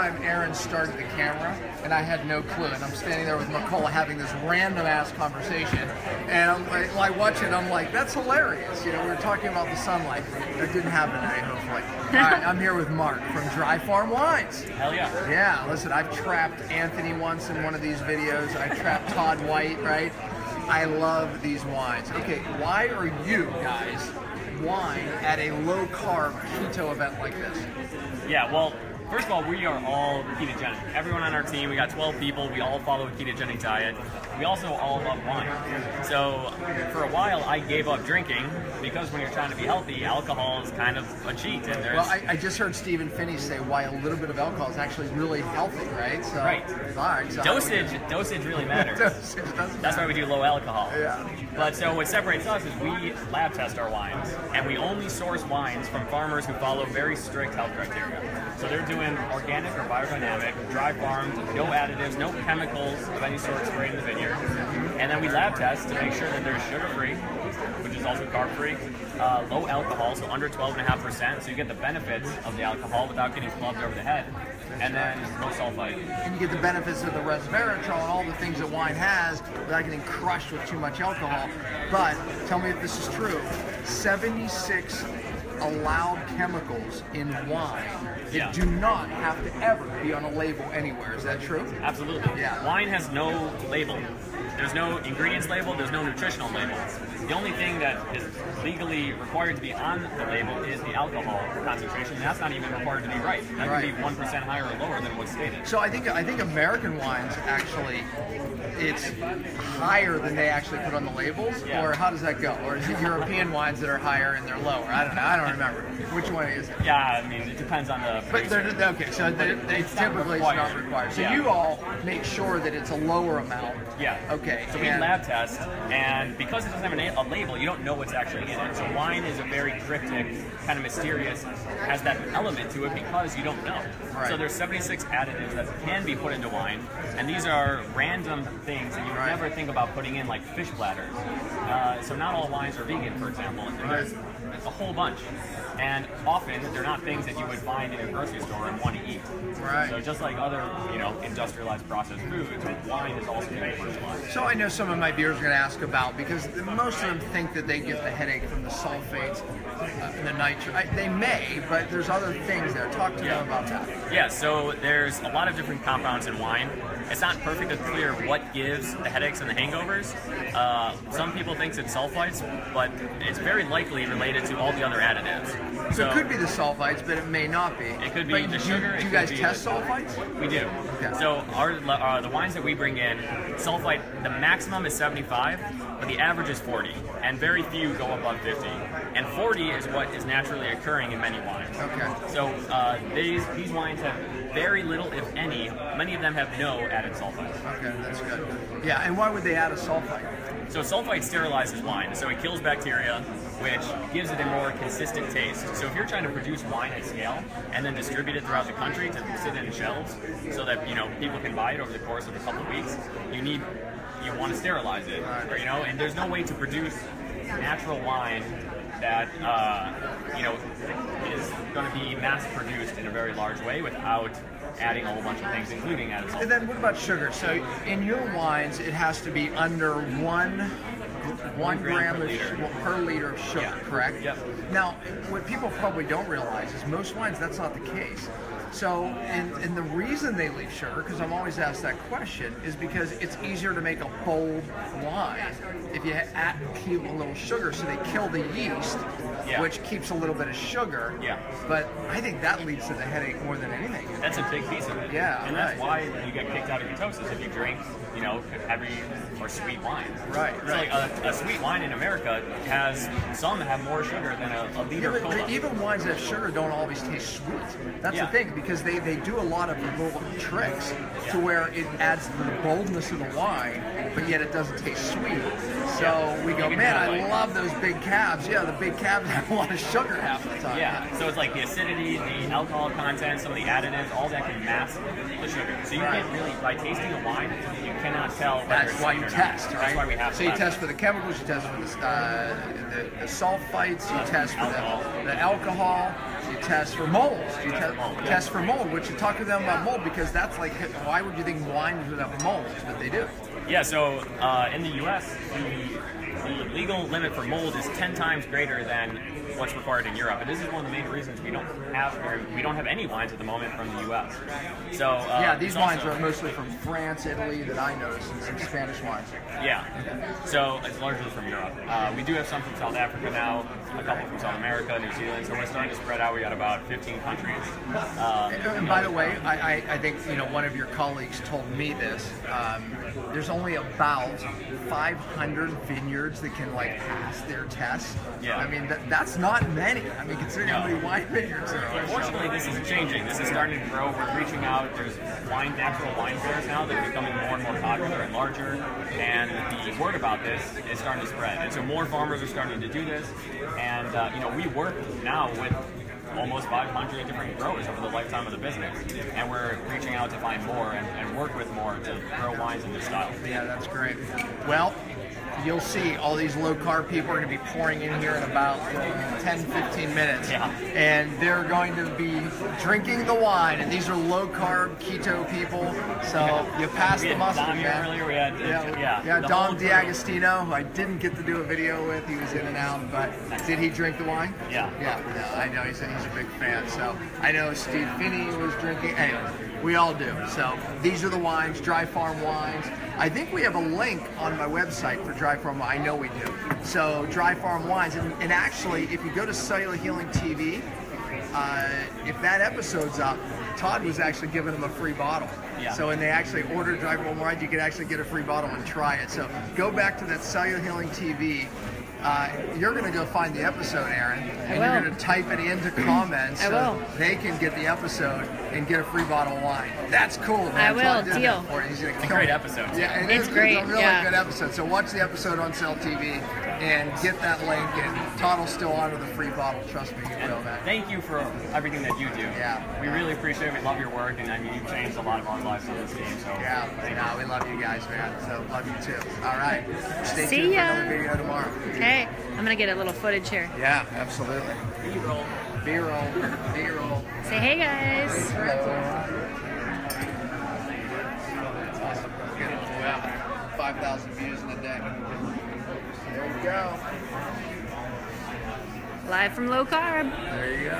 Aaron started the camera, and I had no clue, and I'm standing there with McCullough having this random-ass conversation, and I watch it, I'm like, that's hilarious. You know, we were talking about the sunlight. That didn't happen today, hopefully. All right, I'm here with Mark from Dry Farm Wines. Hell yeah. Yeah, listen, I've trapped Anthony once in one of these videos. I trapped Todd White, right? I love these wines. Okay, why are you guys wine at a low-carb keto event like this? Yeah, well, first of all, we are all ketogenic. Everyone on our team, we got 12 people, we all follow a ketogenic diet. We also all love wine. So for a while, I gave up drinking because when you're trying to be healthy, alcohol is kind of a cheat. And there's... Well, I just heard Stephen Finney say why a little bit of alcohol is actually really healthy, right? So, right. All right. So dosage really matters. That's why we do low alcohol. Yeah. But so what separates us is we lab test our wines, and we only source wines from farmers who follow very strict health criteria. So they're doing organic or biodynamic, dry farmed, no additives, no chemicals of any sort sprayed in the vineyard. And then we lab test to make sure that they're sugar-free, which is also carb-free, low alcohol, so under 12.5%, so you get the benefits of the alcohol without getting clubbed over the head, and then no sulfite. And you get the benefits of the resveratrol and all the things that wine has without getting crushed with too much alcohol. But tell me if this is true, 76 allowed chemicals in wine that do not have to ever be on a label anywhere. Is that true? Absolutely. Yeah. Wine has no label. There's no ingredients label, there's no nutritional label. The only thing that is legally required to be on the label is the alcohol concentration, and that's not even required to be right. That could be 1% higher or lower than what's stated. So I think American wines actually, it's higher than they actually put on the labels, or how does that go? Or is it European wines that are higher and they're lower? I don't know. I don't remember. Which one is it? Yeah, I mean, it depends on the producer. But okay, so they typically it's not required. So you all make sure that it's a lower amount. Yeah. Okay. So we lab test, and because it doesn't have a label, you don't know what's actually in it. So wine is a very cryptic, kind of mysterious, has that element to it because you don't know. Right. So there's 76 additives that can be put into wine, and these are random things that you would never think about putting in, like fish bladders. So not all wines are vegan, for example. There's a whole bunch. And often, they're not things that you would find in a grocery store and want to eat. Right. So just like other, industrialized processed foods, wine is also being commercialized. So I know some of my viewers are going to ask about, because most of them think that they get the headache from the sulfates, the nitrate. They may, but there's other things there. Talk to them about that. Yeah, so there's a lot of different compounds in wine. It's not perfectly clear what gives the headaches and the hangovers. Some people think it's sulfites, but it's very likely related to all the other additives. So it could be the sulfites, but it may not be. It could be the sugar. Do you guys test sulfites? We do. Okay. So the wines that we bring in, sulfite, the maximum is 75, but the average is 40, and very few go above 50. And 40 is what is naturally occurring in many wines. Okay. So these wines have very little, if any. Many of them have no added sulfite. Okay, that's good. Yeah, and why would they add a sulfite? So sulfite sterilizes wine, so it kills bacteria, which gives it a more consistent taste. So if you're trying to produce wine at scale and then distribute it throughout the country to sit in shelves so that people can buy it over the course of a couple of weeks, you want to sterilize it, and there's no way to produce natural wine that is going to be mass produced in a very large way without adding a whole bunch of things, including added sulfite. And then what about sugar? So in your wines, it has to be under one gram per liter of sugar, correct? Yep. Now, what people probably don't realize is most wines, that's not the case. So, and the reason they leave sugar, because I'm always asked that question, is because it's easier to make a bold wine if you keep a little sugar, so they kill the yeast, which keeps a little bit of sugar. Yeah. But I think that leads to the headache more than anything. That's a big piece of it. Yeah. And that's why you get kicked out of ketosis if you drink, heavy or sweet wine. Right. So like a sweet wine in America some have more sugar than a liter of cola. Even wines that have sugar don't always taste sweet. That's the thing, because they do a lot of little tricks to where it adds to the boldness of the wine, but yet it doesn't taste sweet. So we go, man, I love those big cabs. Yeah, the big cabs have a lot of sugar half the time. Yeah, so it's like the acidity, the alcohol content, some of the additives, all that can mask the sugar. So you can't really, by tasting a wine, you cannot tell whether That's it's why you test, right? That's why we have So you test for the chemicals, you test for the sulfites, you test for the alcohol. Do you test for molds? Do you Yeah. test for mold? Would you talk to them about mold? Because that's like, why would you think wines would have molds? But they do. Yeah, so in the U.S., the legal limit for mold is 10 times greater than what's required in Europe, and this is one of the main reasons we don't have any wines at the moment from the U.S. So yeah, these wines are mostly from France, Italy, that I noticed, and some Spanish wines. Yeah, so it's largely from Europe. We do have some from South Africa now, a couple from South America, New Zealand. So we're starting to spread out. We got about 15 countries. And by the way, I think one of your colleagues told me this. There's only about 500 vineyards that can pass their test. Yeah. I mean that's not many. I mean, considering how many wine vineyards there are. Unfortunately, this is changing. This is starting to grow. We're reaching out. There's natural wine fairs now that are becoming more and more popular and larger. And the word about this is starting to spread. And so more farmers are starting to do this. And we work now with almost 500 different growers over the lifetime of the business, and we're reaching out to find more and work with more to grow wines in this style. Yeah, that's great. Well, you'll see all these low-carb people are going to be pouring in here in about 10-15 minutes. Yeah. And they're going to be drinking the wine, and these are low-carb keto people, so you passed the mustard, Dom man. Earlier, we had Dom DiAgostino, who I didn't get to do a video with. He was in and out, but did he drink the wine? Yeah. Yeah, I know. He said he's a big fan, so I know Steve Finney was drinking. Anyway, we all do. So these are the wines, Dry Farm wines. I think we have a link on my website for Dry Farm wine. I know we do. So Dry Farm wines, and actually, if you go to Cellular Healing TV, if that episode's up, Todd was actually giving them a free bottle. Yeah. So when they actually order Dry Farm wine, you could actually get a free bottle and try it. So go back to that Cellular Healing TV. You're going to go find the episode, Aaron, and you're going to type it into comments so they can get the episode and get a free bottle of wine. That's cool, man. I will. Deal. He's gonna It's a great episode. Yeah, it's great. It's a really good episode. So watch the episode on Cell TV and get that link, and Todd will still honor the free bottle. Trust me, you will, man. Thank you for everything that you do. Yeah. We really appreciate it. We love your work, and I mean, you've changed a lot of our lives on this game. So Yeah, we love you guys, man. So love you too. All right. Stay See tuned ya. for another video tomorrow. Okay, I'm gonna get a little footage here. Yeah, absolutely. B-roll. B-roll. B-roll. Say hey, guys. That's awesome. Good. Wow. 5,000 views in a day. There you go. Live from Low Carb. There you go.